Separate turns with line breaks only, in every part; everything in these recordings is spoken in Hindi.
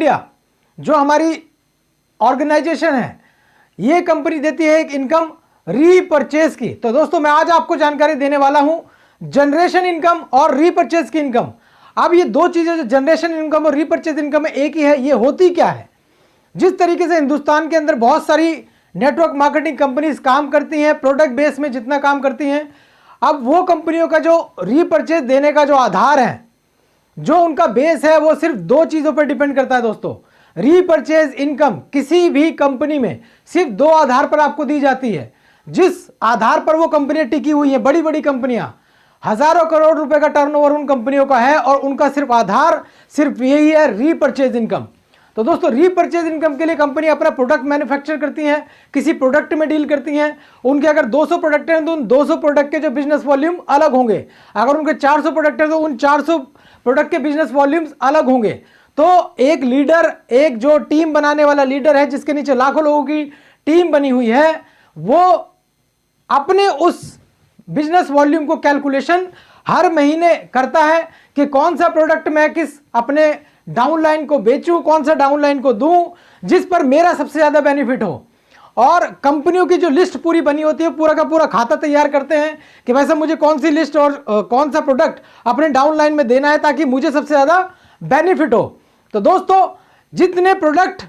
इंडिया जो हमारी ऑर्गेनाइजेशन है, ये कंपनी देती है एक इनकम रीपर्चेज की। तो दोस्तों मैं आज आपको जानकारी देने वाला हूं जनरेशन इनकम और रीपर्चेज की इनकम। अब ये दो चीजें जो जनरेशन इनकम और रीपर्चेज इनकम एक ही है, ये होती क्या है? जिस तरीके से हिंदुस्तान के अंदर बहुत सारी नेटवर्क मार्केटिंग कंपनीज काम करती हैं, प्रोडक्ट बेस में जितना काम करती हैं, अब वो कंपनियों का जो रीपर्चेज देने का जो आधार है, जो उनका बेस है, वो सिर्फ दो चीजों पर डिपेंड करता है दोस्तों। रीपर्चेज इनकम किसी भी कंपनी में सिर्फ दो आधार पर आपको दी जाती है। जिस आधार पर वो कंपनियां टिकी हुई हैं, बड़ी बड़ी कंपनियां, हजारों करोड़ रुपए का टर्नओवर उन कंपनियों का है और उनका सिर्फ आधार सिर्फ यही है, रीपर्चेज इनकम। तो दोस्तों रिपर्चेज इनकम के लिए कंपनी अपना प्रोडक्ट मैन्युफैक्चर करती है, किसी प्रोडक्ट में डील करती हैं। उनके अगर 200 प्रोडक्ट हैं तो उन 200 प्रोडक्ट के जो बिजनेस वॉल्यूम अलग होंगे। अगर उनके 400 प्रोडक्ट हैं तो उन 400 प्रोडक्ट के बिजनेस वॉल्यूम्स अलग होंगे। तो एक लीडर, एक जो टीम बनाने वाला लीडर है, जिसके नीचे लाखों लोगों की टीम बनी हुई है, वो अपने उस बिजनेस वॉल्यूम को कैलकुलेशन हर महीने करता है कि कौन सा प्रोडक्ट मैं किस अपने डाउनलाइन को बेचूं, कौन सा डाउनलाइन को दूं, जिस पर मेरा सबसे ज्यादा बेनिफिट हो। और कंपनियों की जो लिस्ट पूरी बनी होती है, पूरा का पूरा खाता तैयार करते हैं कि वैसे मुझे कौन सी लिस्ट और कौन सा प्रोडक्ट अपने डाउनलाइन में देना है ताकि मुझे सबसे ज्यादा बेनिफिट हो। तो दोस्तों जितने प्रोडक्ट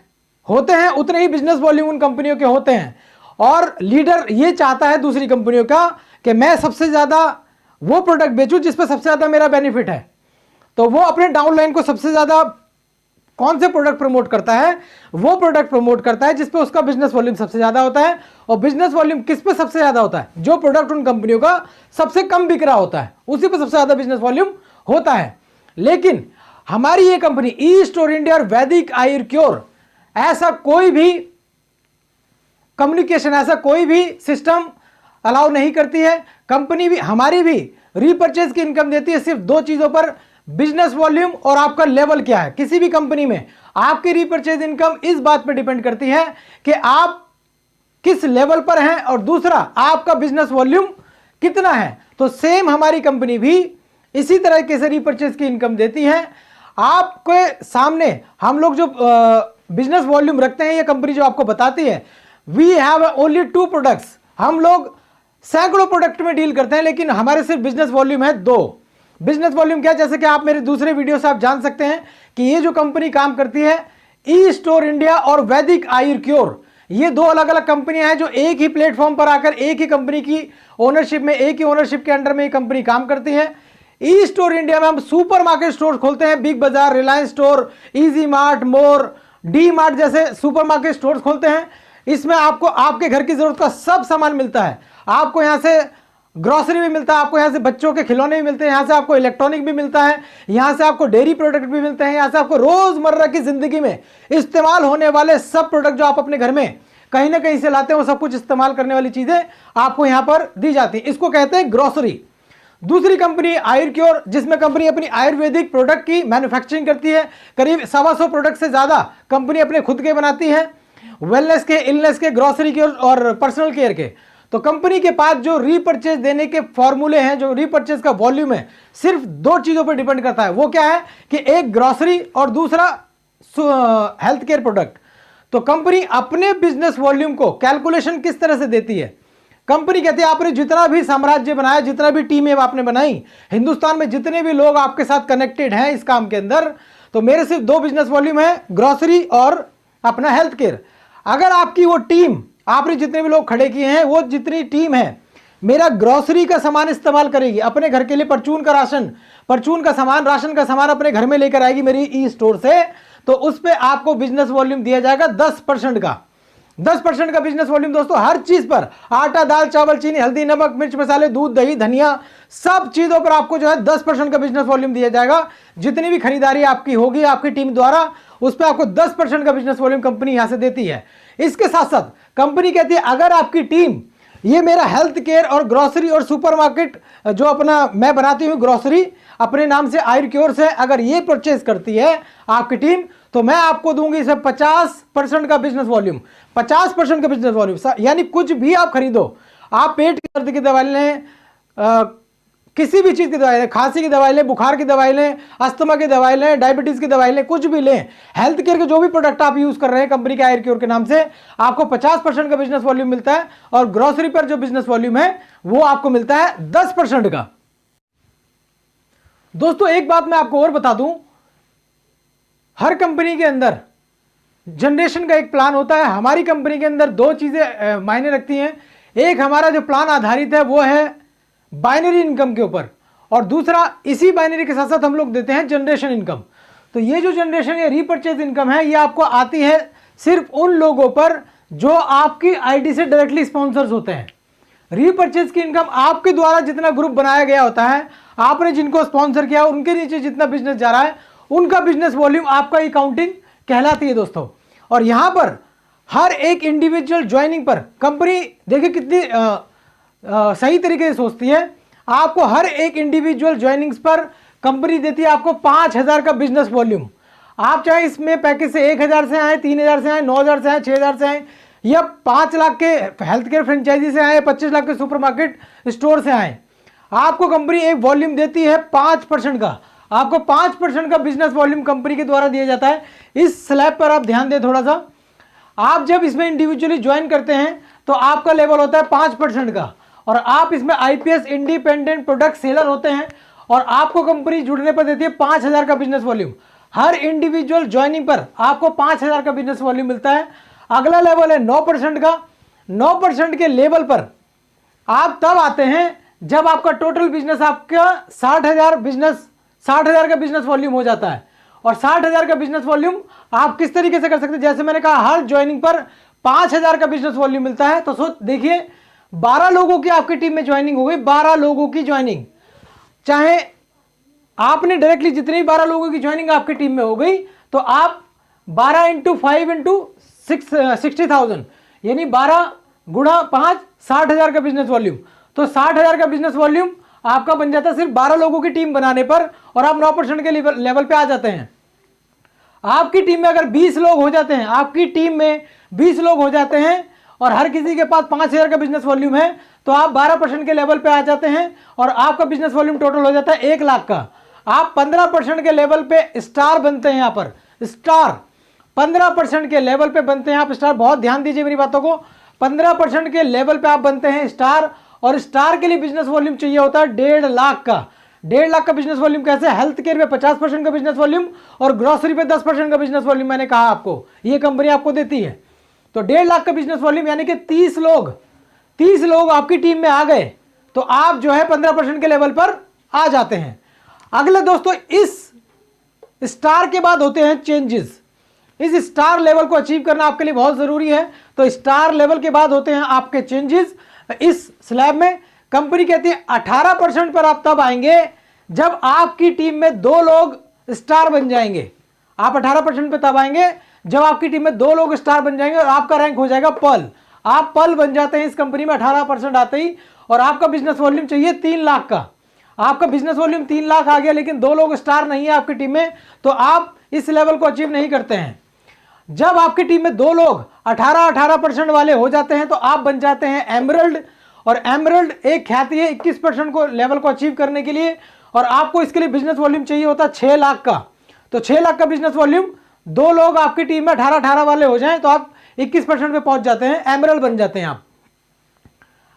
होते हैं उतने ही बिजनेस वॉल्यूम उन कंपनियों के होते हैं। और लीडर ये चाहता है दूसरी कंपनियों का कि मैं सबसे ज्यादा वो प्रोडक्ट बेचूं जिस पर सबसे ज्यादा मेरा बेनिफिट है। तो वो अपने डाउनलाइन को सबसे ज्यादा कौन से प्रोडक्ट प्रमोट करता है? वो प्रोडक्ट प्रमोट करता है जिस पे उसका बिजनेस वॉल्यूम सबसे ज्यादा होता है। और बिजनेस वॉल्यूम किस पे सबसे ज्यादा होता है? जो प्रोडक्ट उन कंपनियों का सबसे कम बिक रहा होता है, उसी पे सबसे ज्यादा बिजनेस वॉल्यूम होता है। लेकिन हमारी ये कंपनी ई स्टोर इंडिया और वैदिक आयुर्क्योर ऐसा कोई भी कम्युनिकेशन, ऐसा कोई भी सिस्टम अलाउ नहीं करती है। कंपनी भी, हमारी भी रीपर्चेज की इनकम देती है सिर्फ दो चीजों पर, बिजनेस वॉल्यूम और आपका लेवल क्या है। किसी भी कंपनी में आपकी रीपर्चेज इनकम इस बात पर डिपेंड करती है कि आप किस लेवल पर हैं और दूसरा आपका बिजनेस वॉल्यूम कितना है। तो सेम हमारी कंपनी भी इसी तरह से रीपर्चेज की इनकम देती है। आपके सामने हम लोग जो बिजनेस वॉल्यूम रखते हैं, ये कंपनी जो आपको बताती है, वी हैव ओनली 2 प्रोडक्ट्स। हम लोग सैकड़ों प्रोडक्ट में डील करते हैं, लेकिन हमारे सिर्फ बिजनेस वॉल्यूम है 2। बिजनेस वॉल्यूम क्या है? जैसे कि आप मेरे दूसरे वीडियो से आप जान सकते हैं कि ये जो कंपनी काम करती है, ई स्टोर इंडिया और वैदिक आयुर्क्योर, ये 2 अलग अलग कंपनियां हैं जो एक ही प्लेटफॉर्म पर आकर एक ही कंपनी की ओनरशिप में, एक ही ओनरशिप के अंडर में ये कंपनी काम करती है। ई स्टोर इंडिया में हम सुपर मार्केट स्टोर खोलते हैं, बिग बाजार, रिलायंस स्टोर, इजी मार्ट, मोर, डी मार्ट जैसे सुपर मार्केट स्टोर खोलते हैं। इसमें आपको आपके घर की जरूरत का सब सामान मिलता है। आपको यहां से ग्रोसरी भी मिलता है, आपको यहां से बच्चों के खिलौने भी मिलते हैं, यहां से आपको इलेक्ट्रॉनिक भी मिलता है, यहां से आपको डेयरी प्रोडक्ट भी मिलते हैं, यहां से आपको रोजमर्रा की जिंदगी में इस्तेमाल होने वाले सब प्रोडक्ट जो आप अपने घर में कहीं ना कहीं से लाते हैं, वो सब कुछ इस्तेमाल करने वाली चीजें आपको यहां पर दी जाती है। इसको कहते हैं ग्रोसरी। दूसरी कंपनी आयुर्क्योर, जिसमें कंपनी अपनी आयुर्वेदिक प्रोडक्ट की मैन्युफैक्चरिंग करती है। करीब 125 प्रोडक्ट से ज्यादा कंपनी अपने खुद के बनाती है, वेलनेस के, इलनेस के, ग्रोसरी के और पर्सनल केयर के। तो कंपनी के पास जो रीपर्चेज देने के फॉर्मूले हैं, जो रीपर्चेज का वॉल्यूम है, सिर्फ 2 चीजों पर डिपेंड करता है। वो क्या है कि एक ग्रोसरी और दूसरा हेल्थ केयर प्रोडक्ट। तो कंपनी अपने बिजनेस वॉल्यूम को कैलकुलेशन किस तरह से देती है? कंपनी कहती है आपने जितना भी साम्राज्य बनाया, जितना भी टीमें आपने बनाई, हिंदुस्तान में जितने भी लोग आपके साथ कनेक्टेड हैं इस काम के अंदर, तो मेरे सिर्फ 2 बिजनेस वॉल्यूम है, ग्रोसरी और अपना हेल्थ केयर। अगर आपकी वो टीम, आपने जितने भी लोग खड़े किए हैं, वो जितनी टीम है मेरा ग्रोसरी का सामान इस्तेमाल करेगी, अपने घर के लिए परचून का राशन, परचून का सामान, राशन का सामान अपने घर में लेकर आएगी मेरी ई स्टोर से, तो उस पर आपको बिजनेस वॉल्यूम दिया जाएगा 10% का। 10% का बिजनेस वॉल्यूम दोस्तों हर चीज पर, आटा, दाल, चावल, चीनी, हल्दी, नमक, मिर्च, मसाले, दूध, दही, धनिया, सब चीजों पर आपको जो है 10% का बिजनेस वॉल्यूम दिया जाएगा। जितनी भी खरीदारी आपकी होगी आपकी टीम द्वारा, उस पर आपको 10% का बिजनेस वॉल्यूम कंपनी यहां से देती है। इसके साथ साथ कंपनी कहती है अगर आपकी टीम ये मेरा हेल्थ केयर और ग्रोसरी और सुपरमार्केट जो अपना मैं बनाती हूं ग्रोसरी अपने नाम से आयुर्क्योर से, अगर ये परचेज करती है आपकी टीम, तो मैं आपको दूंगी इसे 50% का बिजनेस वॉल्यूम। 50% का बिजनेस वॉल्यूम यानी कुछ भी आप खरीदो, आप पेट के दर्द की दवाई लें, किसी भी चीज़ की दवाई लें, खांसी की दवाई लें, बुखार की दवाई लें, अस्थमा की दवाई लें, डायबिटीज़ की दवाई लें, कुछ भी लें, हेल्थ केयर के जो भी प्रोडक्ट आप यूज़ कर रहे हैं कंपनी के आयर क्योर के नाम से, आपको 50% का बिजनेस वॉल्यूम मिलता है और ग्रोसरी पर जो बिजनेस वॉल्यूम है वो आपको मिलता है 10% का। दोस्तों एक बात मैं आपको और बता दूं, हर कंपनी के अंदर जनरेशन का एक प्लान होता है। हमारी कंपनी के अंदर दो चीज़ें मायने रखती हैं। एक हमारा जो प्लान आधारित है वो है बाइनरी इनकम के ऊपर, और दूसरा इसी बाइनरी के साथ साथ हम लोग देते हैं जनरेशन इनकम। तो ये जो जनरेशन या रीपरचेज इनकम है ये आपको आती है सिर्फ उन लोगों पर जो आपकी आईडी से डायरेक्टली स्पॉन्सर्स होते हैं। रीपरचेज की इनकम आपके द्वारा जितना ग्रुप बनाया गया होता है, आपने जिनको स्पॉन्सर किया, उनके नीचे जितना बिजनेस जा रहा है, उनका बिजनेस वॉल्यूम आपका अकाउंटिंग कहलाती है दोस्तों। और यहां पर हर एक इंडिविजुअल ज्वाइनिंग पर कंपनी देखिए कितनी सही तरीके से सोचती है। आपको हर एक इंडिविजुअल ज्वाइनिंग्स पर कंपनी देती है आपको 5,000 का बिजनेस वॉल्यूम। आप चाहे इसमें पैकेज से 1,000 से आए, 3,000 से आए, 9,000 से आए, 6,000 से आए, या 5 लाख के हेल्थ केयर फ्रेंचाइजी से आए, 25 लाख के सुपरमार्केट स्टोर से आए, आपको कंपनी एक वॉल्यूम देती है 5% का। आपको 5% का बिजनेस वॉल्यूम कंपनी के द्वारा दिया जाता है। इस स्लैब पर आप ध्यान दें थोड़ा सा। आप जब इसमें इंडिविजुअली ज्वाइन करते हैं तो आपका लेवल होता है 5% का, और आप इसमें आईपीएस इंडिपेंडेंट प्रोडक्ट सेलर होते हैं, और आपको कंपनी जुड़ने पर देती है 5,000 का बिजनेस वॉल्यूम। हर इंडिविजुअल ज्वाइनिंग पर आपको 5,000 का बिजनेस वॉल्यूम मिलता है। अगला लेवल है 9% का। 9% के लेवल पर आप तब आते हैं जब आपका टोटल बिजनेस आपका 60,000 का बिजनेस वॉल्यूम हो जाता है। और 60,000 का बिजनेस वॉल्यूम आप किस तरीके से कर सकते हैं, जैसे मैंने कहा हर ज्वाइनिंग पर 5,000 का बिजनेस वॉल्यूम मिलता है। तो सोच देखिए 12 लोगों की आपकी टीम में ज्वाइनिंग हो गई, 12 लोगों की ज्वाइनिंग, चाहे आपने डायरेक्टली जितनी 12 लोगों की ज्वाइनिंग आपकी टीम में हो गई, तो आप 12 × 5 × 60,000 यानी 12 गुणा 5 60,000 का बिजनेस वॉल्यूम। तो 60,000 का बिजनेस वॉल्यूम आपका बन जाता है सिर्फ 12 लोगों की टीम बनाने पर, और आप 9% के लेवल पे आ जाते हैं। आपकी टीम में अगर 20 लोग हो जाते हैं, आपकी टीम में 20 लोग हो जाते हैं और हर किसी के पास 5,000 का बिजनेस वॉल्यूम है, तो आप 12% के लेवल पे आ जाते हैं और आपका बिजनेस वॉल्यूम टोटल हो जाता है 1 लाख का। आप 15% के लेवल पे स्टार बनते हैं। यहाँ पर स्टार 15% के लेवल पे बनते हैं आप स्टार। बहुत ध्यान दीजिए मेरी बातों को। 15% के लेवल पे आप बनते हैं स्टार, और स्टार के लिए बिजनेस वॉल्यूम चाहिए होता है 1.5 लाख का। 1.5 लाख का बिजनेस वॉल्यूम कैसे? हेल्थ केयर में 50% का बिजनेस वॉल्यूम और ग्रोसरी पे 10% का बिजनेस वॉल्यूम मैंने कहा आपको, ये कंपनी आपको देती है। तो 1.5 लाख का बिजनेस वॉल्यूम यानी कि 30 लोग आपकी टीम में आ गए, तो आप जो है 15% के लेवल पर आ जाते हैं। अगले दोस्तों, इस स्टार के बाद होते हैं चेंजेस। इस स्टार लेवल को अचीव करना आपके लिए बहुत जरूरी है। तो स्टार लेवल के बाद होते हैं आपके चेंजेस। इस स्लैब में कंपनी कहती है 18% पर आप तब आएंगे जब आपकी टीम में 2 लोग स्टार बन जाएंगे। आप 18% पे तब आएंगे जब आपकी टीम में 2 लोग स्टार बन जाएंगे और आपका रैंक हो जाएगा पर्ल। आप पर्ल बन जाते हैं इस कंपनी में 18% आते ही, और आपका बिजनेस वॉल्यूम चाहिए 3 लाख का। आपका बिजनेस वॉल्यूम 3 लाख आ गया, लेकिन 2 लोग स्टार नहीं है आपकी टीम में, तो आप इस लेवल को अचीव नहीं करते हैं। जब आपकी टीम में 2 लोग 18% वाले हो जाते हैं, तो आप बन जाते हैं एमरल्ड। और एमरल्ड एक ख्याति है 21% को लेवल को अचीव करने के लिए, और आपको इसके लिए बिजनेस वॉल्यूम चाहिए होता है 6 लाख का। तो 6 लाख का बिजनेस वॉल्यूम, 2 लोग आपकी टीम में 18 वाले हो जाएं तो आप 21% पे पहुंच जाते हैं, एमरल्ड बन जाते हैं आप।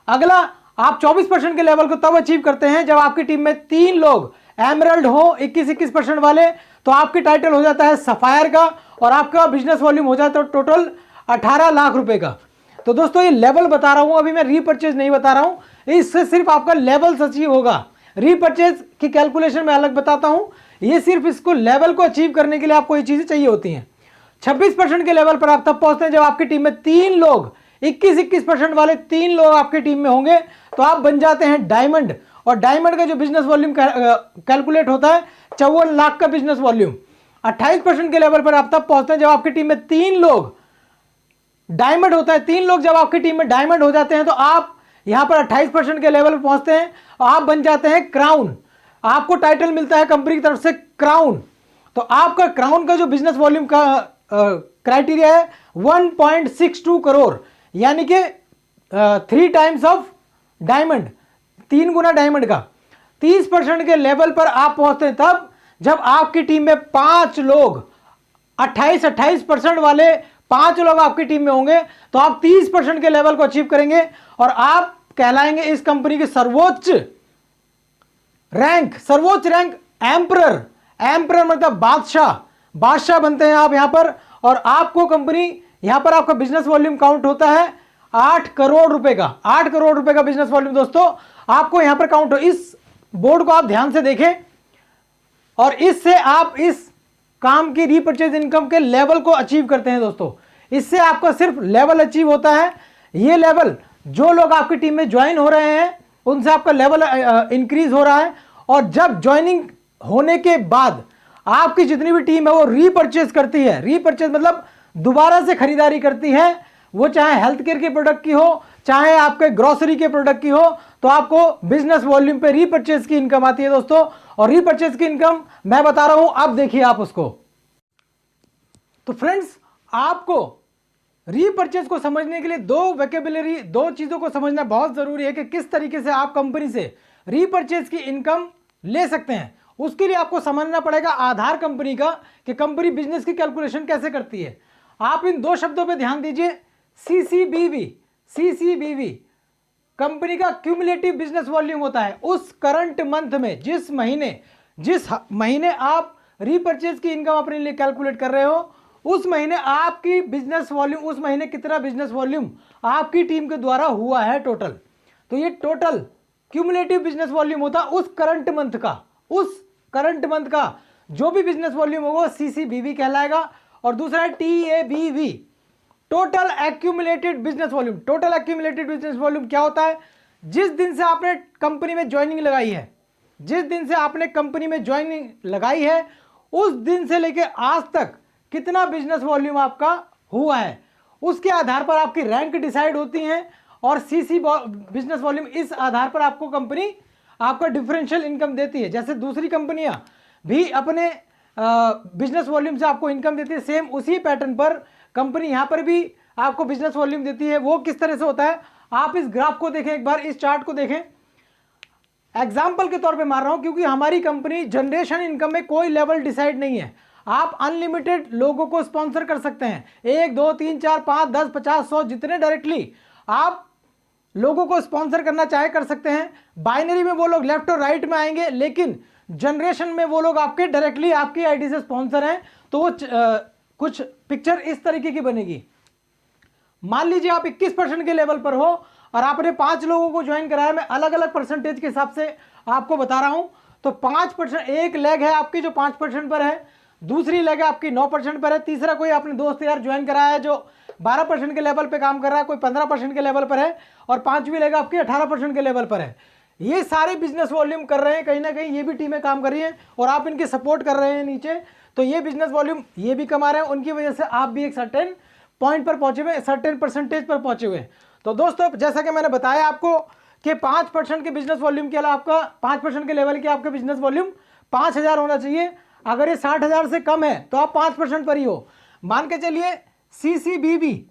अगला, आप 24% के लेवल को तब अचीव करते हैं जब आपकी टीम में 3 लोग एमरल्ड हो 21% वाले, तो आपकी टाइटल हो जाता है सफायर का, और आपका बिजनेस वॉल्यूम हो जाता है टोटल 18 लाख रुपए का। तो दोस्तों ये लेवल बता रहा हूं, अभी मैं रीपरचेज नहीं बता रहा हूं। इससे सिर्फ आपका लेवल अचीव होगा। रीपरचेज की कैलकुलेशन में अलग बताता हूं, ये सिर्फ इसको लेवल को अचीव करने के लिए आपको ये चीजें चाहिए होती हैं। 26% के लेवल पर आप तब पहुंचते हैं जब आपकी टीम में 3 लोग 21% वाले 3 लोग आपकी टीम में होंगे, तो आप बन जाते हैं डायमंड। और डायमंड का जो बिजनेस वॉल्यूम कैलकुलेट होता है 54 लाख का बिजनेस वॉल्यूम। 28% के लेवल पर आप तब पहुंचते हैं जब आपकी टीम में 3 लोग डायमंड होता है। 3 लोग जब आपकी टीम में डायमंड हो जाते हैं, तो आप यहां पर 28% के लेवल पर पहुंचते हैं, आप बन जाते हैं क्राउन। आपको टाइटल मिलता है कंपनी की तरफ से क्राउन। तो आपका क्राउन का जो बिजनेस वॉल्यूम का क्राइटेरिया है 1.62 करोड़, यानी कि 3 times of diamond, 3 Guna diamond का। 30% के लेवल पर आप पहुंचते हैं तब जब आपकी टीम में 5 लोग 28% वाले 5 लोग आपकी टीम में होंगे, तो आप 30% के लेवल को अचीव करेंगे और आप कहलाएंगे इस कंपनी के सर्वोच्च रैंक एम्परर मतलब बादशाह बनते हैं आप यहां पर। और आपको कंपनी यहां पर आपका बिजनेस वॉल्यूम काउंट होता है 8 करोड़ रुपए का। 8 करोड़ रुपए का बिजनेस वॉल्यूम दोस्तों आपको यहां पर काउंट हो। इस बोर्ड को आप ध्यान से देखें और इससे आप इस काम की रीपरचेज इनकम के लेवल को अचीव करते हैं दोस्तों। इससे आपका सिर्फ लेवल अचीव होता है। ये लेवल जो लोग आपकी टीम में ज्वाइन हो रहे हैं उनसे आपका लेवल इंक्रीज हो रहा है। और जब ज्वाइनिंग होने के बाद आपकी जितनी भी टीम है वो रीपरचेज करती है, रीपरचेज मतलब दोबारा से खरीदारी करती है, वो चाहे हेल्थ केयर के प्रोडक्ट की हो चाहे आपके ग्रोसरी के प्रोडक्ट की हो, तो आपको बिजनेस वॉल्यूम पे रीपरचेज की इनकम आती है दोस्तों। और रीपरचेज की इनकम मैं बता रहा हूं, अब देखिए आप उसको। तो फ्रेंड्स, आपको रीपरचेज को समझने के लिए दो चीजों को समझना बहुत जरूरी है कि किस तरीके से आप कंपनी से रीपरचेज की इनकम ले सकते हैं। उसके लिए आपको समझना पड़ेगा आधार कंपनी का कि कंपनी बिजनेस की कैलकुलेशन कैसे करती है। आप इन 2 शब्दों पे ध्यान दीजिए। सीसीबीवी कंपनी का क्यूमुलेटिव बिजनेस वॉल्यूम होता है उस करंट मंथ में, जिस महीने आप रीपरचेज की इनकम अपने लिए कैलकुलेट कर रहे हो, उस महीने आपकी बिजनेस वॉल्यूम, उस महीने कितना बिजनेस वॉल्यूम आपकी टीम के द्वारा हुआ है टोटल। तो ये टोटल क्यूमुलेटिव बिजनेस वॉल्यूम होता है उस करंट मंथ का जो भी बिजनेस वॉल्यूम होगा सीसीबीवी कहलाएगा। और दूसरा है TABV, total accumulated business volume. Total accumulated business volume क्या होता है? जिस दिन से आपने कंपनी में ज्वाइनिंग लगाई है, उस दिन से लेके आज तक कितना बिजनेस वॉल्यूम आपका हुआ है, उसके आधार पर आपकी रैंक डिसाइड होती है। और सीसी बिजनेस वॉल्यूम, इस आधार पर आपको कंपनी आपका डिफरेंशियल इनकम देती है। जैसे दूसरी कंपनियां भी अपने बिजनेस वॉल्यूम से आपको इनकम देती है, सेम उसी पैटर्न पर कंपनी यहां पर भी आपको बिजनेस वॉल्यूम देती है। वो किस तरह से होता है, आप इस ग्राफ को देखें, एक बार इस चार्ट को देखें। एग्जाम्पल के तौर पे मार रहा हूं क्योंकि हमारी कंपनी जनरेशन इनकम में कोई लेवल डिसाइड नहीं है। आप अनलिमिटेड लोगों को स्पॉन्सर कर सकते हैं, 1 2 3 4 5 10 50 100 जितने डायरेक्टली आप लोगों को स्पॉन्सर करना चाहे कर सकते हैं। बाइनरी में वो लोग लेफ्ट और राइट में आएंगे, लेकिन जनरेशन में वो लोग आपके डायरेक्टली आपकी आईडी से स्पॉन्सर हैं। तो वो कुछ पिक्चर इस तरीके की बनेगी। मान लीजिए आप 21% के लेवल पर हो और आपने 5 लोगों को ज्वाइन कराया। मैं अलग अलग परसेंटेज के हिसाब से आपको बता रहा हूं। तो 5%, एक लेग है आपकी जो 5% पर है, दूसरी लेग आपकी 9% पर है, तीसरा कोई आपने दोस्त यार ज्वाइन कराया है जो 12% के लेवल पे काम कर रहा है, कोई 15% के लेवल पर है, और 5वीं लेग आपकी 18% के लेवल पर है। ये सारे बिजनेस वॉल्यूम कर रहे हैं, कहीं ना कहीं ये भी टीमें काम कर रही हैं और आप इनके सपोर्ट कर रहे हैं नीचे। तो ये बिजनेस वॉल्यूम ये भी कमा रहे हैं, उनकी वजह से आप भी एक सर्टेन पॉइंट पर पहुंचे हुए, सर्टेन परसेंटेज पर पहुंचे हुए। तो दोस्तों, जैसा कि मैंने बताया आपको कि 5% के बिजनेस वॉल्यूम के अलावा आपका 5% के लेवल के आपका बिजनेस वॉल्यूम 5000 होना चाहिए। अगर ये 60,000 से कम है तो आप 5% पर ही हो। मान के चलिए सीसीबीबी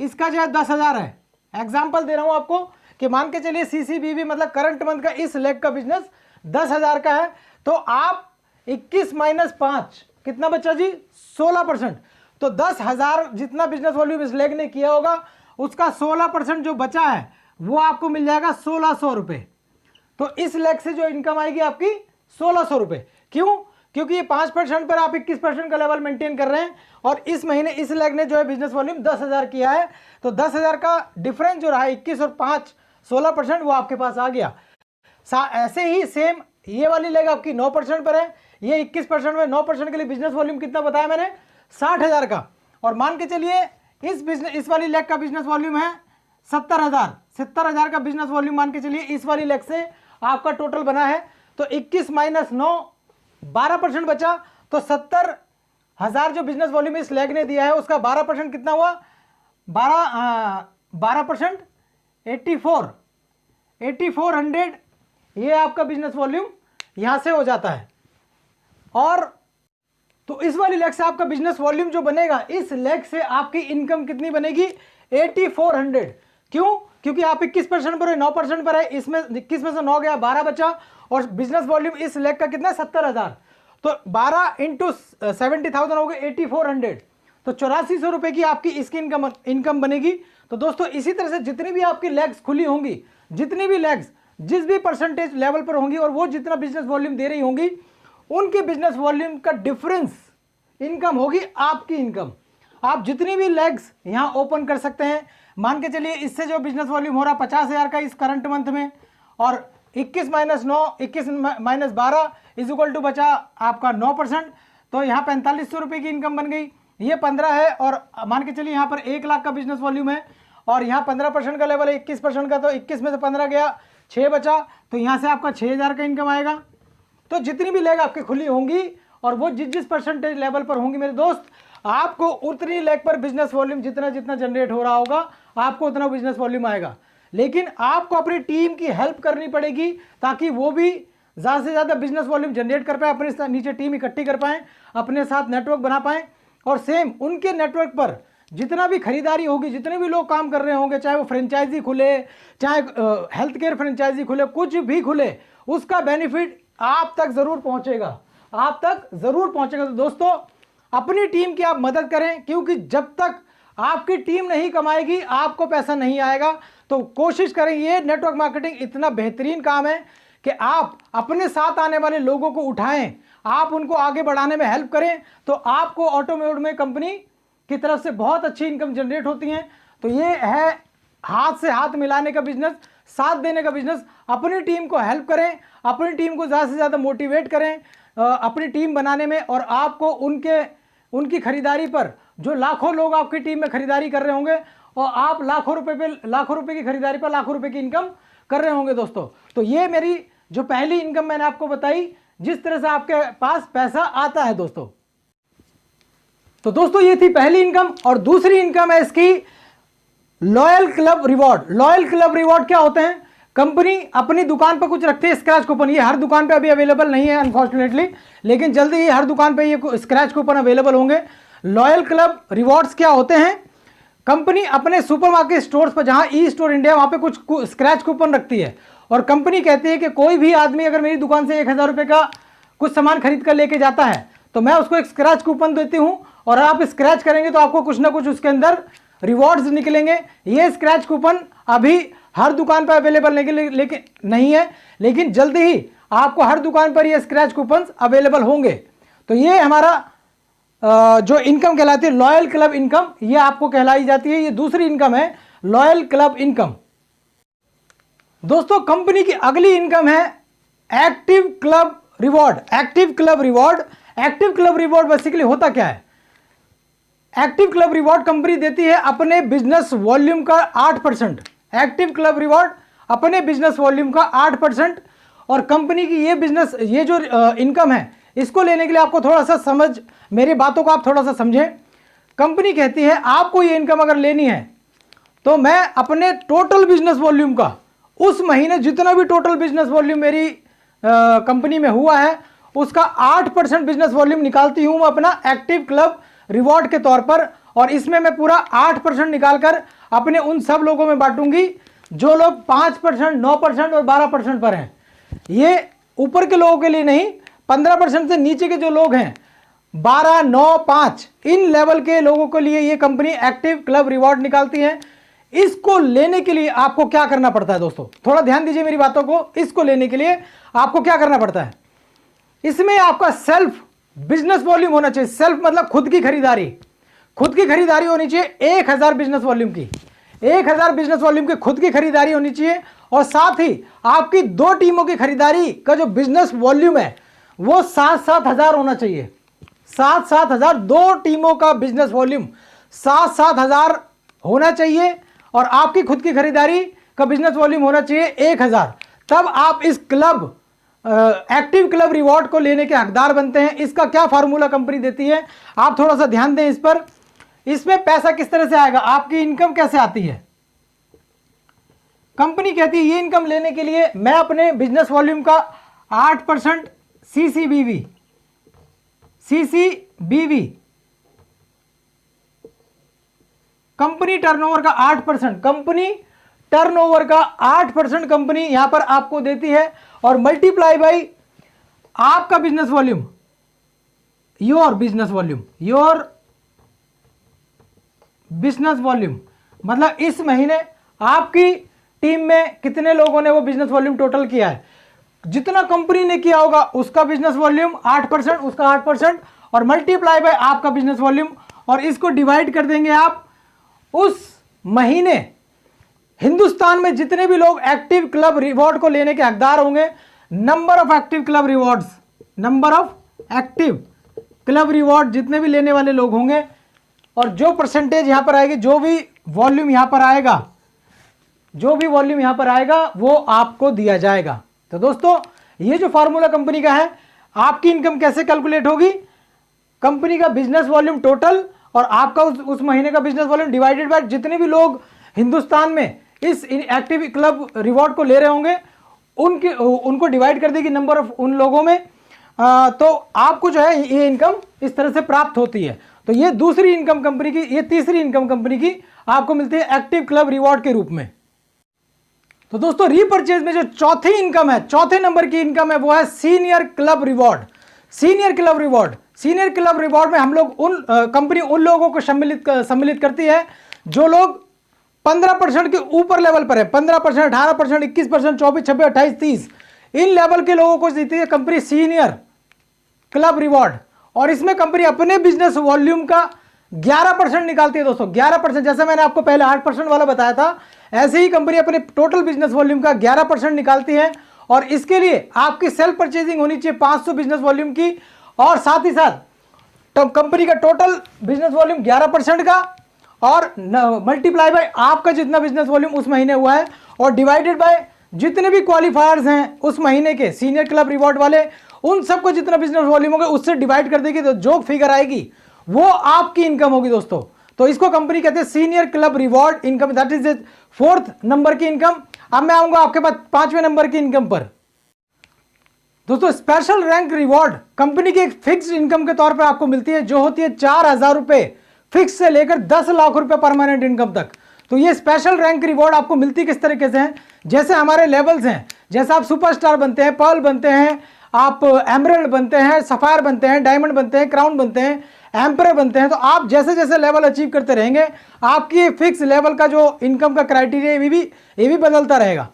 इसका जो है 10,000 है। एग्जाम्पल दे रहा हूं आपको कि मान के चलिए सीसीबीबी मतलब करंट मंथ का इस लेग का बिजनेस 10,000 का है, तो आप 21 - 5 कितना बचा जी? 16%। तो 10,000 जितना बिजनेस वॉल्यूम इस लेग ने किया होगा उसका 16% जो बचा है वो आपको मिल जाएगा 1600 रुपए। तो इस लेग से जो इनकम आएगी आपकी 1600 रुपए। क्यों? क्योंकि ये 5% पर आप 21% का लेवल मेंटेन कर रहे हैं और इस महीने इस लेग ने जो है बिजनेस वॉल्यूम 10,000 किया है। तो 10,000 का डिफरेंस जो रहा 21 और 5 16% वो आपके पास आ गया। ऐसे ही सेम ये वाली लेग आपकी 9% पर है, ये 21% में 9% के लिए बिजनेस वॉल्यूम कितना बताया मैंने? 60,000 का। और मान के चलिए इस वाली लेग का बिजनेस वॉल्यूम है 70,000। 70,000 का बिजनेस वॉल्यूम मान के चलिए इस वाली लेग से आपका टोटल बना है। तो 21 - 9 12% बचा। तो 70,000 जो बिजनेस वॉल्यूम इस लेग ने दिया है उसका 12% कितना हुआ? 12% 8400 ये आपका बिजनेस वॉल्यूम यहां से हो जाता है। और तो इस वाली लेग से आपका बिजनेस वॉल्यूम जो बनेगा, इस लेग से आपकी इनकम कितनी बनेगी? 8400। क्यों? क्योंकि आप 21% पर है, 9% पर है, इसमें 21 में से 9 गया, 12 बचा, और बिजनेस वॉल्यूम इस लेग का कितना, 70,000, तो 12 इंटू 70,000 हो गए 8400, तो 8400 रुपए की आपकी इसकी इनकम बनेगी। तो दोस्तों इसी तरह से जितनी भी आपकी लेग्स खुली होंगी, जितनी भी लेग्स जिस भी परसेंटेज लेवल पर होंगी और वो जितना बिजनेस वॉल्यूम दे रही होंगी, उनके बिजनेस वॉल्यूम का डिफरेंस इनकम होगी आपकी इनकम। आप जितनी भी लेग्स यहां ओपन कर सकते हैं, मान के चलिए इससे जो बिजनेस वॉल्यूम हो रहा है 50,000 का इस करंट मंथ में, और 21 minus 9, 21 minus 12 is equal to बचा आपका 9%, तो यहाँ 4500 रुपये की इनकम बन गई। ये 15 है, और मान के चलिए यहाँ पर 1 लाख का बिजनेस वॉल्यूम है, और यहाँ 15% का लेवल है, 21% का, तो 21 में से 15 गया, 6 बचा, तो यहाँ से आपका 6000 का इनकम आएगा। तो जितनी भी लेग आपकी खुली होंगी और वो जिस जिस परसेंटेज लेवल पर होंगी मेरे दोस्त, आपको उतनी लेग पर बिजनेस वॉल्यूम जितना जितना जनरेट हो रहा होगा, आपको उतना बिजनेस वॉल्यूम आएगा। लेकिन आपको अपनी टीम की हेल्प करनी पड़ेगी ताकि वो भी ज़्यादा से ज़्यादा बिजनेस वॉल्यूम जनरेट कर पाए, अपने साथ नीचे टीम इकट्ठी कर पाएँ, अपने साथ नेटवर्क बना पाएँ, और सेम उनके नेटवर्क पर जितना भी खरीदारी होगी, जितने भी लोग काम कर रहे होंगे, चाहे वो फ्रेंचाइजी खुले, चाहे हेल्थ केयर फ्रेंचाइजी खुले, कुछ भी खुले, उसका बेनिफिट आप तक ज़रूर पहुंचेगा, आप तक ज़रूर पहुंचेगा। तो दोस्तों अपनी टीम की आप मदद करें, क्योंकि जब तक आपकी टीम नहीं कमाएगी आपको पैसा नहीं आएगा। तो कोशिश करें, ये नेटवर्क मार्केटिंग इतना बेहतरीन काम है कि आप अपने साथ आने वाले लोगों को उठाएं, आप उनको आगे बढ़ाने में हेल्प करें, तो आपको ऑटोमेटिक में कंपनी की तरफ से बहुत अच्छी इनकम जनरेट होती है। तो ये है हाथ से हाथ मिलाने का बिजनेस, साथ देने का बिजनेस। अपनी टीम को हेल्प करें, अपनी टीम को ज़्यादा से ज़्यादा मोटिवेट करें अपनी टीम बनाने में, और आपको उनकी खरीदारी पर, जो लाखों लोग आपकी टीम में खरीदारी कर रहे होंगे और आप लाखों रुपए की खरीदारी पर लाखों रुपए की इनकम कर रहे होंगे दोस्तों। तो ये मेरी जो पहली इनकम मैंने आपको बताई, जिस तरह से आपके पास पैसा आता है दोस्तों। तो दोस्तों ये थी पहली इनकम। और दूसरी इनकम है इसकी loyal club reward. Loyal club reward क्या होते हैं? कंपनी अपनी दुकान पर कुछ रखती है स्क्रैच कूपन। ये हर दुकान पे अभी अवेलेबल नहीं है अनफॉर्चुनेटली, लेकिन जल्दी ही हर दुकान पे ये स्क्रैच कूपन अवेलेबल होंगे। लॉयल क्लब रिवॉर्ड्स क्या होते हैं? कंपनी अपने सुपरमार्केट स्टोर्स पर, जहां ई स्टोर इंडिया, वहां पे कुछ स्क्रैच कूपन रखती है, और कंपनी कहती है कि कोई भी आदमी अगर मेरी दुकान से 1000 रुपये का कुछ सामान खरीद कर लेके जाता है तो मैं उसको एक स्क्रैच कूपन देती हूं, और आप स्क्रैच करेंगे तो आपको कुछ ना कुछ उसके अंदर रिवॉर्ड्स निकलेंगे। ये स्क्रैच कूपन अभी हर दुकान पर अवेलेबल नहीं है, लेकिन जल्दी ही आपको हर दुकान पर ये स्क्रैच कूपन अवेलेबल होंगे। तो ये हमारा जो इनकम कहलाती है लॉयल क्लब इनकम, ये आपको कहलाई जाती है। ये दूसरी इनकम है लॉयल क्लब इनकम। दोस्तों कंपनी की अगली इनकम है active club reward. Active club reward, active club reward basically होता क्या है? एक्टिव क्लब रिवॉर्ड कंपनी देती है अपने बिजनेस वॉल्यूम का 8%। एक्टिव क्लब रिवॉर्ड अपने बिजनेस वॉल्यूम का 8%। और कंपनी की ये जो इनकम है, इसको लेने के लिए आपको थोड़ा सा मेरी बातों को आप थोड़ा सा समझें। कंपनी कहती है आपको ये इनकम अगर लेनी है तो मैं अपने टोटल बिजनेस वॉल्यूम का, उस महीने जितना भी टोटल बिजनेस वॉल्यूम मेरी कंपनी में हुआ है, उसका 8% बिजनेस वॉल्यूम निकालती हूं अपना एक्टिव क्लब रिवॉर्ड के तौर पर, और इसमें मैं पूरा 8% निकालकर अपने उन सब लोगों में बांटूंगी जो लोग 5%, 9% और 12% पर हैं। ये ऊपर के लोगों के लिए नहीं, 15% से नीचे के जो लोग हैं, 12, 9, 5, इन लेवल के लोगों के लिए ये कंपनी एक्टिव क्लब रिवॉर्ड निकालती है। इसको लेने के लिए आपको क्या करना पड़ता है दोस्तों? थोड़ा ध्यान दीजिए मेरी बातों को। इसको लेने के लिए आपको क्या करना पड़ता है? इसमें आपका सेल्फ बिजनेस वॉल्यूम होना चाहिए। सेल्फ मतलब खुद की खरीदारी। खुद की खरीदारी होनी चाहिए 1000 बिजनेस वॉल्यूम की। 1000 बिजनेस वॉल्यूम की खुद की खरीदारी होनी चाहिए, और साथ ही आपकी 2 टीमों की खरीदारी का जो बिजनेस वॉल्यूम है वो 7-7 हजार होना चाहिए। 7-7 हजार, 2 टीमों का बिजनेस वॉल्यूम 7-7 हजार होना चाहिए, और आपकी खुद की खरीदारी का बिजनेस वॉल्यूम होना चाहिए 1000। तब आप इस क्लब एक्टिव क्लब रिवॉर्ड को लेने के हकदार बनते हैं। इसका क्या फार्मूला कंपनी देती है, आप थोड़ा सा ध्यान दें इस पर। इसमें पैसा किस तरह से आएगा, आपकी इनकम कैसे आती है? कंपनी कहती है ये इनकम लेने के लिए मैं अपने बिजनेस वॉल्यूम का 8% सीसीबीवी कंपनी टर्नओवर का 8%, कंपनी टर्नओवर का 8% कंपनी यहां पर आपको देती है, और मल्टीप्लाई बाई आपका business volume, your business volume, मतलब इस महीने आपकी टीम में कितने लोगों ने वो बिजनेस वॉल्यूम टोटल किया है, जितना कंपनी ने किया होगा उसका बिजनेस वॉल्यूम 8%, उसका 8%, और मल्टीप्लाई बाय आपका बिजनेस वॉल्यूम, और इसको डिवाइड कर देंगे आप उस महीने हिंदुस्तान में जितने भी लोग एक्टिव क्लब रिवॉर्ड को लेने के हकदार होंगे, number of active club rewards, number of active club reward जितने भी लेने वाले लोग होंगे, और जो परसेंटेज यहां पर आएगी, जो भी वॉल्यूम यहां पर आएगा वो आपको दिया जाएगा। तो दोस्तों ये जो फार्मूला कंपनी का है, आपकी इनकम कैसे कैलकुलेट होगी, कंपनी का बिजनेस वॉल्यूम टोटल और आपका उस महीने का बिजनेस वॉल्यूम डिवाइडेड बाय जितने भी लोग हिंदुस्तान में इस एक्टिव क्लब रिवॉर्ड को ले रहे होंगे, उनको डिवाइड कर देगी नंबर ऑफ उन लोगों में, तो आपको जो है ये इनकम इस तरह से प्राप्त होती है। तो ये दूसरी इनकम कंपनी की, ये तीसरी इनकम कंपनी की आपको मिलती है एक्टिव क्लब रिवॉर्ड के रूप में। तो दोस्तों रीपरचेज में जो चौथी इनकम है, चौथे नंबर की इनकम है, वो है senior club reward. Senior club reward में हम लोग कंपनी उन लोगों को सम्मिलित करती है जो लोग 15% के ऊपर लेवल पर है, 15%, 18%, 21%, 24, 26, 28, 30 इन लेवल के लोगों को देती है कंपनी सीनियर क्लब रिवॉर्ड। और इसमें कंपनी अपने बिजनेस वॉल्यूम का 11% निकालती है दोस्तों, 11%। जैसे मैंने आपको पहले 8% वाला बताया था, ऐसे ही कंपनी अपने टोटल बिजनेस वॉल्यूम का 11% निकालती है, और इसके लिए आपकी सेल्फ परचेजिंग होनी चाहिए 500 बिजनेस वॉल्यूम की, और साथ ही साथ कंपनी का टोटल बिजनेस वॉल्यूम 11% का, और मल्टीप्लाई बाय आपका जितना बिजनेस वॉल्यूम उस महीने हुआ है, और डिवाइडेड बाय जितने भी क्वालिफायर्स हैं उस महीने के सीनियर क्लब रिवॉर्ड वाले, उन सबको जितना बिजनेस वॉल्यूम होगा उससे डिवाइड कर देगी, तो जो फिगर आएगी वो आपकी इनकम होगी दोस्तों। तो इसको कंपनी कहते हैं senior club reward income, that is the 4th number की इनकम। अब मैं आऊंगा आपके पास 5वें नंबर की इनकम पर। दोस्तों स्पेशल रैंक रिवॉर्ड कंपनी की एक फिक्स इनकम के तौर पर आपको मिलती है, जो होती है 4,000 रुपए फिक्स से लेकर 10 लाख रुपए परमानेंट इनकम तक। तो ये स्पेशल रैंक रिवॉर्ड आपको मिलती किस तरीके से है, जैसे हमारे लेवल्स हैं, जैसे आप सुपरस्टार बनते हैं, पर्ल बनते हैं, आप एमरल्ड बनते हैं, सफायर बनते हैं, डायमंड बनते हैं, क्राउन बनते हैं, एम्पर बनते हैं, तो आप जैसे जैसे लेवल अचीव करते रहेंगे, आपकी फिक्स लेवल का जो इनकम का क्राइटेरिया ये भी बदलता रहेगा।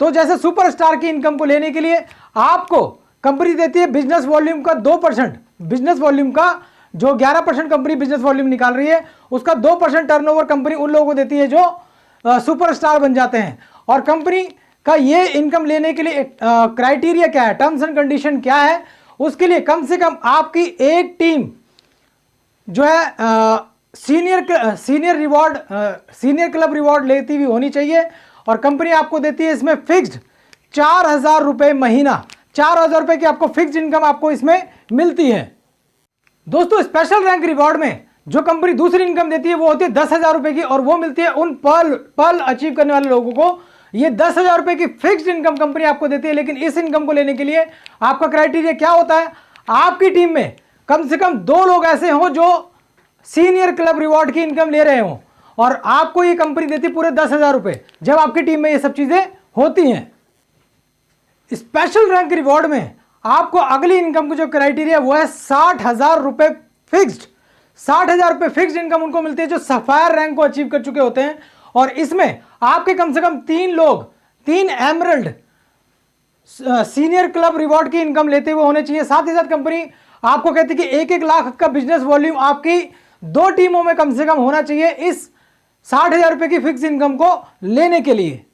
तो जैसे सुपरस्टार की इनकम को लेने के लिए आपको कंपनी देती है बिजनेस वॉल्यूम का 2%, बिजनेस वॉल्यूम का जो 11% कंपनी बिजनेस वॉल्यूम निकाल रही है उसका 2% टर्नओवर कंपनी उन लोगों को देती है जो सुपरस्टार बन जाते हैं। और कंपनी का ये इनकम लेने के लिए क्राइटेरिया क्या है, टर्म्स एंड कंडीशन क्या है, उसके लिए कम से कम आपकी एक टीम जो है सीनियर क्लब रिवॉर्ड लेती हुई होनी चाहिए, और कंपनी आपको देती है इसमें फिक्स्ड 4,000 रुपए महीना, 4,000 रुपए की आपको फिक्स्ड इनकम आपको इसमें मिलती है। दोस्तों स्पेशल रैंक रिवॉर्ड में जो कंपनी दूसरी इनकम देती है वो होती है 10,000 रुपए की, और वो मिलती है उन पर्ल अचीव करने वाले लोगों को। ये 10,000 रुपए की फिक्स्ड इनकम कंपनी आपको देती है, लेकिन इस इनकम को लेने के लिए आपका क्राइटेरिया क्या होता है, आपकी टीम में कम से कम 2 लोग ऐसे हों जो सीनियर क्लब रिवॉर्ड की इनकम ले रहे हों, और आपको ये कंपनी देती है पूरे 10,000 रुपए जब आपकी टीम में ये सब चीजें होती हैं। स्पेशल रैंक रिवॉर्ड में आपको अगली इनकम का जो क्राइटेरिया वो है 60,000 रुपए फिक्स्ड, 60,000 रुपए फिक्स्ड इनकम उनको मिलती है जो सफायर रैंक को अचीव कर चुके होते हैं, और इसमें आपके कम से कम 3 लोग 3 एमरल्ड सीनियर क्लब रिवॉर्ड की इनकम लेते हुए होने चाहिए। साथ ही साथ कंपनी आपको कहती है कि 1-1 लाख का बिजनेस वॉल्यूम आपकी 2 टीमों में कम से कम होना चाहिए इस 60,000 रुपए की फिक्स इनकम को लेने के लिए।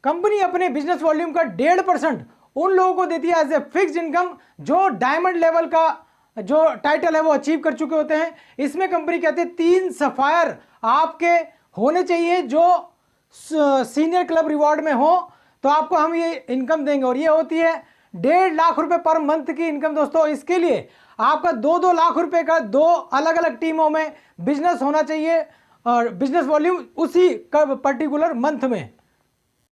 कंपनी अपने बिजनेस वॉल्यूम का 1.5% उन लोगों को देती है एज ए फिक्स्ड इनकम जो डायमंड लेवल का जो टाइटल है वो अचीव कर चुके होते हैं। इसमें कंपनी कहती है 3 सफायर आपके होने चाहिए जो सीनियर क्लब रिवॉर्ड में हो, तो आपको हम ये इनकम देंगे, और ये होती है 1.5 लाख रुपए पर मंथ की इनकम। दोस्तों इसके लिए आपका 2-2 लाख रुपए का 2 अलग अलग टीमों में बिजनेस होना चाहिए, और बिजनेस वॉल्यूम उसी पर्टिकुलर मंथ में।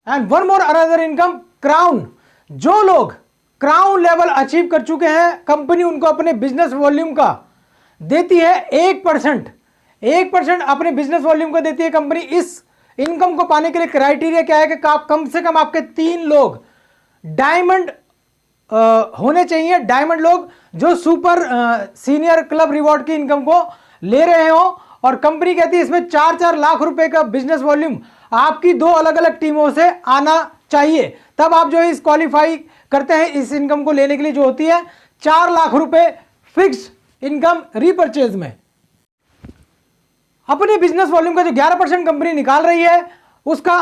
And one more another income crown, जो लोग क्राउन लेवल अचीव कर चुके हैं कंपनी उनको अपने बिजनेस वॉल्यूम का देती है 1% अपने बिजनेस वॉल्यूम का देती है कंपनी इनकम को पाने के लिए क्राइटेरिया क्या है कि आप कम से कम आपके 3 लोग डायमंड होने चाहिए, डायमंड लोग जो सुपर सीनियर क्लब रिवॉर्ड की इनकम को ले रहे हो। और कंपनी कहती है इसमें 4-4 लाख रुपए का बिजनेस वॉल्यूम आपकी 2 अलग अलग टीमों से आना चाहिए, तब आप जो इस क्वालिफाई करते हैं इस इनकम को लेने के लिए, जो होती है 4 लाख रुपए फिक्स इनकम रीपर्चेज में। अपने बिजनेस वॉल्यूम का जो 11% कंपनी निकाल रही है, उसका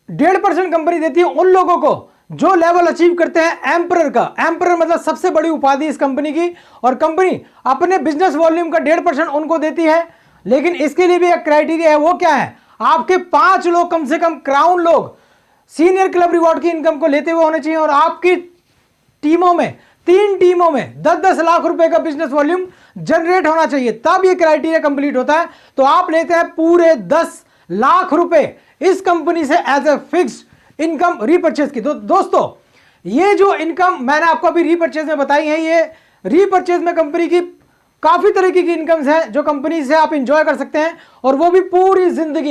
1.5% कंपनी देती है उन लोगों को जो लेवल अचीव करते हैं एम्परर का। एम्परर मतलब सबसे बड़ी उपाधि इस कंपनी की, और कंपनी अपने बिजनेस वॉल्यूम का 1.5% उनको देती है। लेकिन इसके लिए भी एक क्राइटेरिया है, वो क्या है, आपके 5 लोग कम से कम क्राउन लोग सीनियर क्लब रिवॉर्ड की इनकम को लेते हुए होने चाहिए, और आपकी टीमों में 3 टीमों में 10-10 लाख रुपए का बिजनेस वॉल्यूम जनरेट होना चाहिए, तब ये क्राइटेरिया कंप्लीट होता है। तो आप लेते हैं पूरे 10 लाख रुपए इस कंपनी से as a fixed income repurchase की। तो दोस्तों, ये जो इनकम मैंने आपको अभी रीपर्चेज में बताई है, ये रीपर्चेज में कंपनी की काफी तरीके की इनकम्स है जो कंपनी से आप इंजॉय कर सकते हैं, और वो भी पूरी जिंदगी।